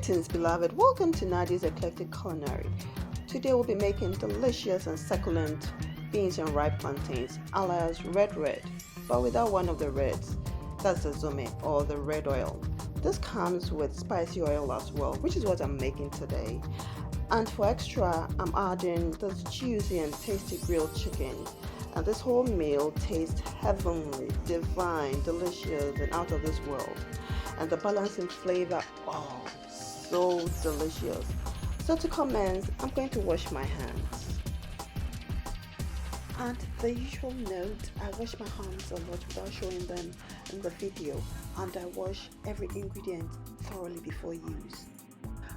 Greetings beloved, welcome to Nadia's Eclectic Culinary. Today we'll be making delicious and succulent beans and ripe plantains, alias red, but without one of the reds, that's the zome or the red oil. This comes with spicy oil as well, which is what I'm making today. And for extra, I'm adding this juicy and tasty grilled chicken. And this whole meal tastes heavenly, divine, delicious, and out of this world. And the balance in flavor, oh, so delicious. So to commence, I'm going to wash my hands. And the usual note, I wash my hands a lot without showing them in the video, and I wash every ingredient thoroughly before use.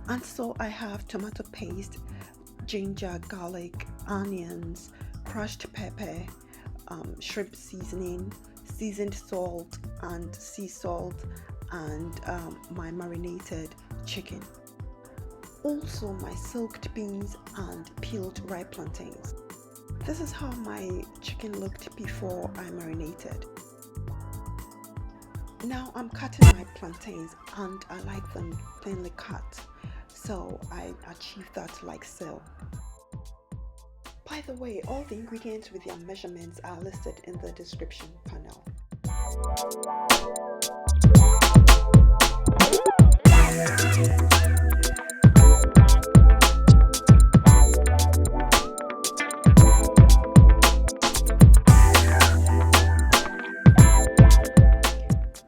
And so I have tomato paste, ginger, garlic, onions, crushed pepper, shrimp seasoning, seasoned salt and sea salt, and my marinated chicken. Also my soaked beans and peeled ripe plantains. This is how my chicken looked before I marinated. Now I'm cutting my plantains, and I like them plainly cut, so I achieve that like so. By the way, all the ingredients with their measurements are listed in the description panel.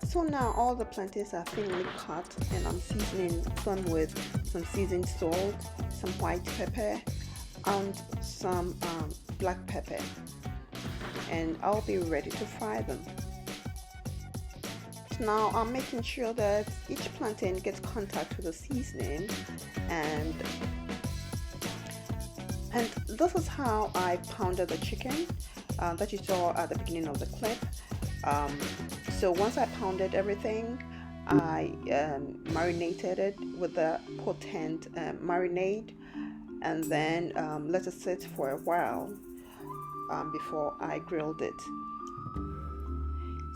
So now all the plantains are thinly cut, and I'm seasoning them with some seasoned salt, some white pepper, and some black pepper, and I'll be ready to fry them. Now I'm making sure that each plantain gets contact with the seasoning, and this is how I pounded the chicken that you saw at the beginning of the clip. So once I pounded everything, I marinated it with a potent marinade, and then let it sit for a while before I grilled it.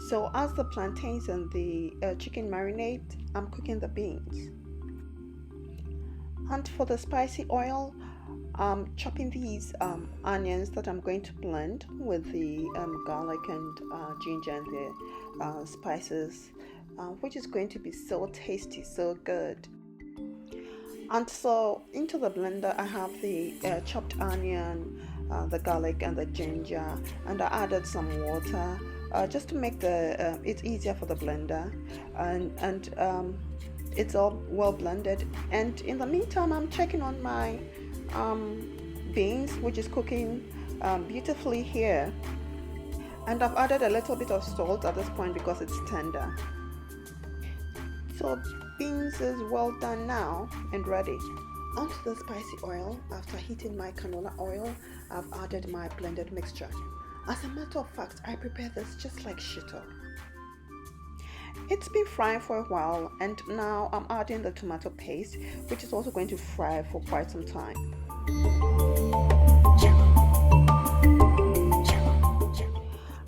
So as the plantains and the chicken marinate, I'm cooking the beans. And for the spicy oil, I'm chopping these onions that I'm going to blend with the garlic and ginger and the spices, which is going to be so tasty, so good. And so into the blender I have the chopped onion, the garlic and the ginger, and I added some water just to make it easier for the blender, and it's all well blended. And in the meantime, I'm checking on my beans, which is cooking beautifully here, and I've added a little bit of salt at this point because it's tender. So beans is well done now and ready. Onto the spicy oil. After heating my canola oil, I've added my blended mixture. As a matter of fact, I prepare this just like shito. It's been frying for a while, and now I'm adding the tomato paste, which is also going to fry for quite some time.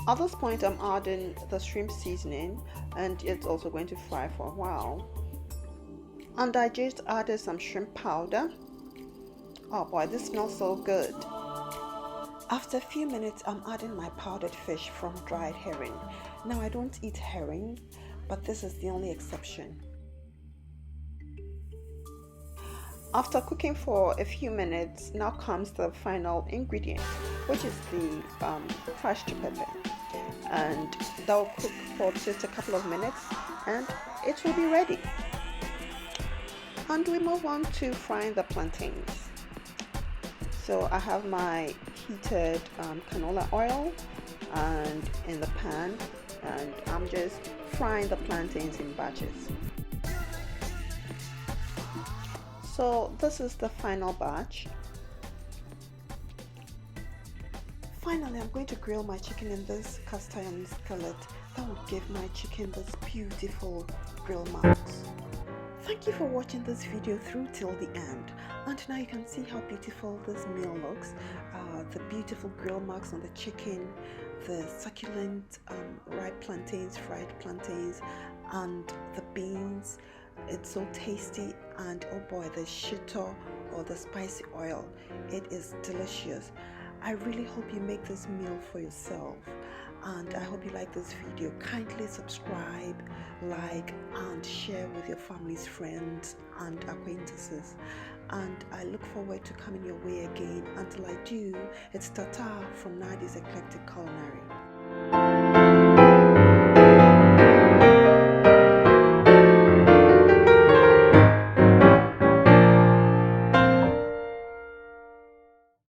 At this point, I'm adding the shrimp seasoning, and it's also going to fry for a while. And I just added some shrimp powder. Oh boy, this smells so good. After a few minutes, I'm adding my powdered fish from dried herring. Now I don't eat herring, but this is the only exception. After cooking for a few minutes, now comes the final ingredient, which is the crushed pepper. And that will cook for just a couple of minutes, and it will be ready. And we move on to frying the plantains. So I have my heated canola oil and in the pan, and I'm just frying the plantains in batches. So this is the final batch. Finally, I'm going to grill my chicken in this cast iron skillet that will give my chicken this beautiful grill marks. Thank you for watching this video through till the end, and now you can see how beautiful this meal looks. The beautiful grill marks on the chicken, the succulent ripe plantains, fried plantains, and the beans, It's so tasty, and oh boy, the shito or the spicy oil, it is delicious. I really hope you make this meal for yourself, and I hope you like this video. Kindly subscribe, like, and share with your family's friends and acquaintances, and I look forward to coming your way again. Until I do, it's Tata from Nadi's Eclectic Culinary.